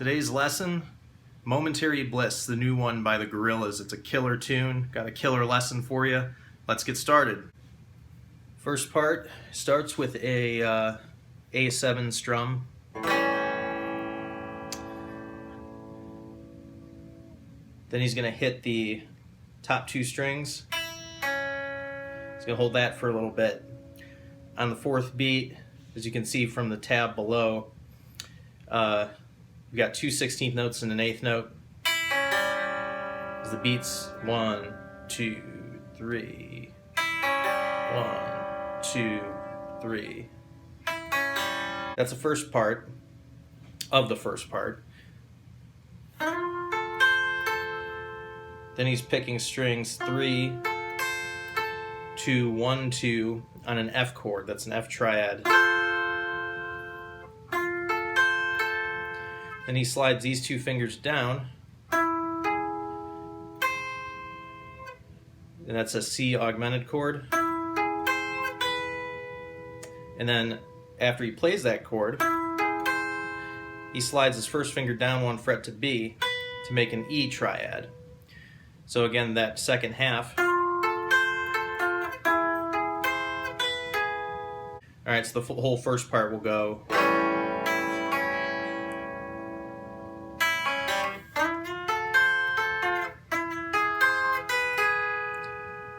Today's lesson, Momentary Bliss, the new one by the GORILLAZ. It's a killer tune, got a killer lesson for you. Let's get started. First part starts with a A7 strum. Then he's going to hit the top two strings. He's going to hold that for a little bit. On the fourth beat, as you can see from the tab below, we've got two 16th notes and an 8th note. As the beats 1, 2, 3, 1, 2, 3. That's the first part of the first part. Then he's picking strings 3, 2, 1, 2 on an F chord. That's an F triad. Then he slides these two fingers down, and that's a C augmented chord. And then after he plays that chord, he slides his first finger down one fret to B to make an E triad. So again, that second half. Alright, so the whole first part will go.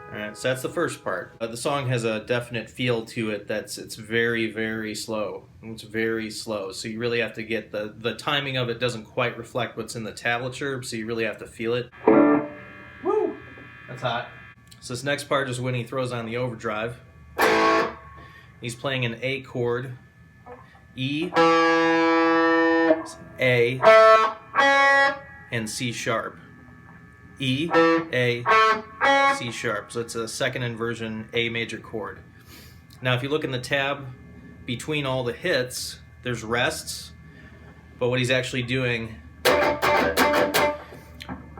Alright, so that's the first part. The song has a definite feel to it it's very, very slow. It's very slow, so you really have to get the timing of it doesn't quite reflect what's in the tablature, so you really have to feel it. Woo! That's hot. So this next part is when he throws on the overdrive. He's playing an A chord, E, A, and C sharp. E, A, C sharp. So it's a second inversion A major chord. Now if you look in the tab between all the hits, there's rests, but what he's actually doing,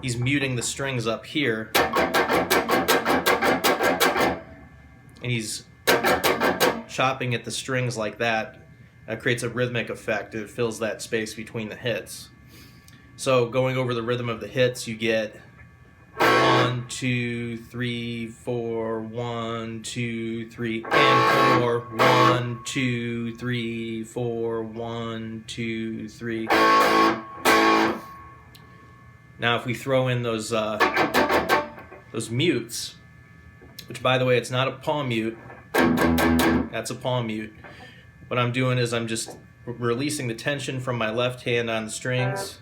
he's muting the strings up here, and he's chopping at the strings like that. That creates a rhythmic effect. It fills that space between the hits. So going over the rhythm of the hits, you get 1, 2, 3, 4, 1, 2, 3, and 4, 1, 2, 3, 4, 1, 2, 3. Now if we throw in those mutes, which by the way, it's not a palm mute, that's a palm mute. What I'm doing is I'm just releasing the tension from my left hand on the strings.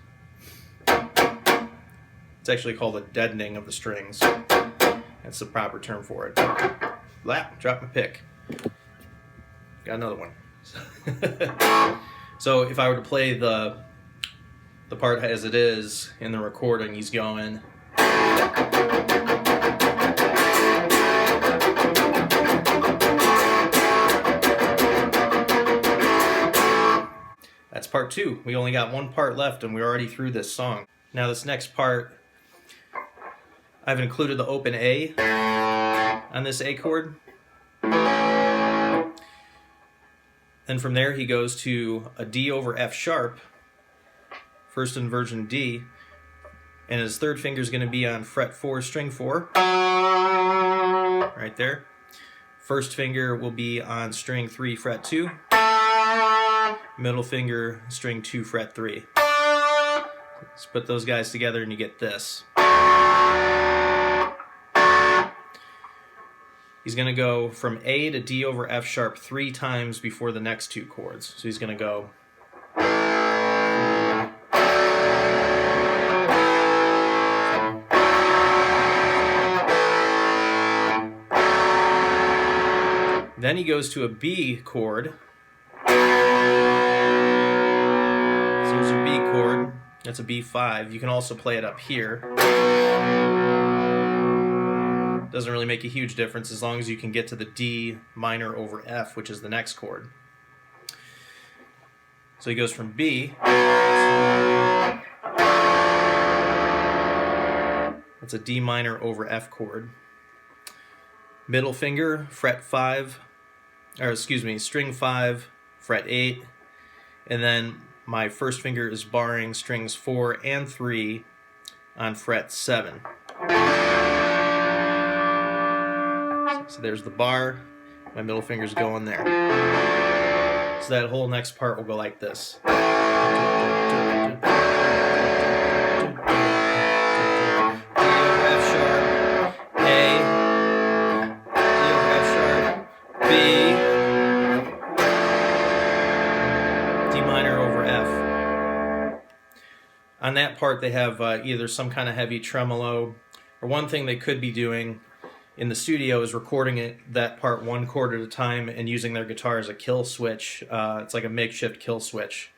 It's actually called a deadening of the strings. That's the proper term for it. Lap, drop my pick. Got another one. So if I were to play the part as it is in the recording, he's going. That's part 2. We only got one part left and we're already through this song. Now this next part, I've included the open A on this A chord. Then from there he goes to a D over F sharp, first inversion D, and his third finger is going to be on fret 4, string 4, right there. First finger will be on string 3, fret 2. Middle finger, string 2, fret 3. Let's put those guys together and you get this. He's going to go from A to D over F sharp 3 times before the next two chords. So he's going to go. Then he goes to a B chord. So there's a B chord. That's a B5. You can also play it up here. Doesn't really make a huge difference as long as you can get to the D minor over F, which is the next chord. So he goes from B. That's a D minor over F chord. Middle finger, fret 5, or excuse me, string 5, fret 8, and then my first finger is barring strings 4 and 3 on fret 7. So there's the bar, my middle finger's going there. So that whole next part will go like this. On that part, they have either some kind of heavy tremolo, or one thing they could be doing in the studio is recording that part one chord at a time and using their guitar as a kill switch. It's like a makeshift kill switch.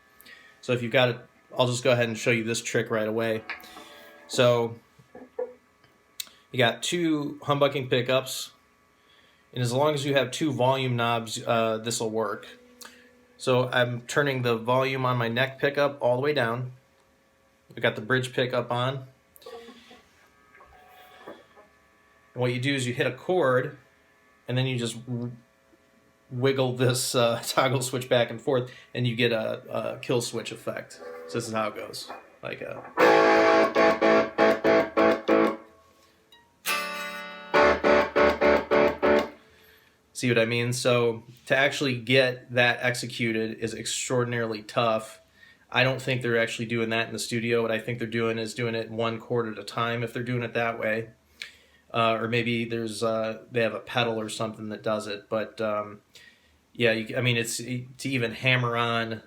So if you've got it, I'll just go ahead and show you this trick right away. So you got 2 humbucking pickups, and as long as you have 2 volume knobs, this will work. So I'm turning the volume on my neck pickup all the way down. We got the bridge pickup on. And what you do is you hit a chord, and then you just wiggle this toggle switch back and forth, and you get a kill switch effect. So this is how it goes. Like a... See what I mean? So to actually get that executed is extraordinarily tough. I don't think they're actually doing that in the studio. What I think they're doing is doing it 1 chord at a time if they're doing it that way. Or maybe there's they have a pedal or something that does it. But yeah, I mean, it's to even hammer on.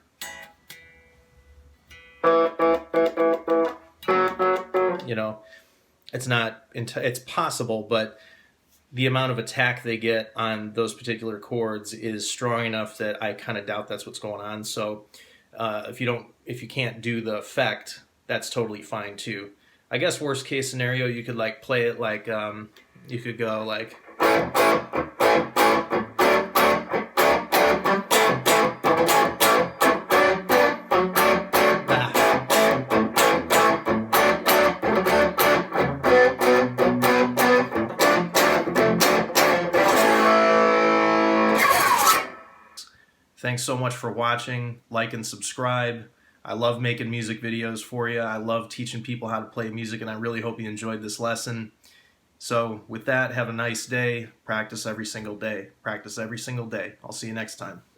You know, it's possible, but the amount of attack they get on those particular chords is strong enough that I kind of doubt that's what's going on. So if you can't do the effect, that's totally fine too. I guess worst case scenario, you could like play it like you could go like. Thanks so much for watching. Like and subscribe. I love making music videos for you. I love teaching people how to play music, and I really hope you enjoyed this lesson. So with that, have a nice day. Practice every single day. Practice every single day. I'll see you next time.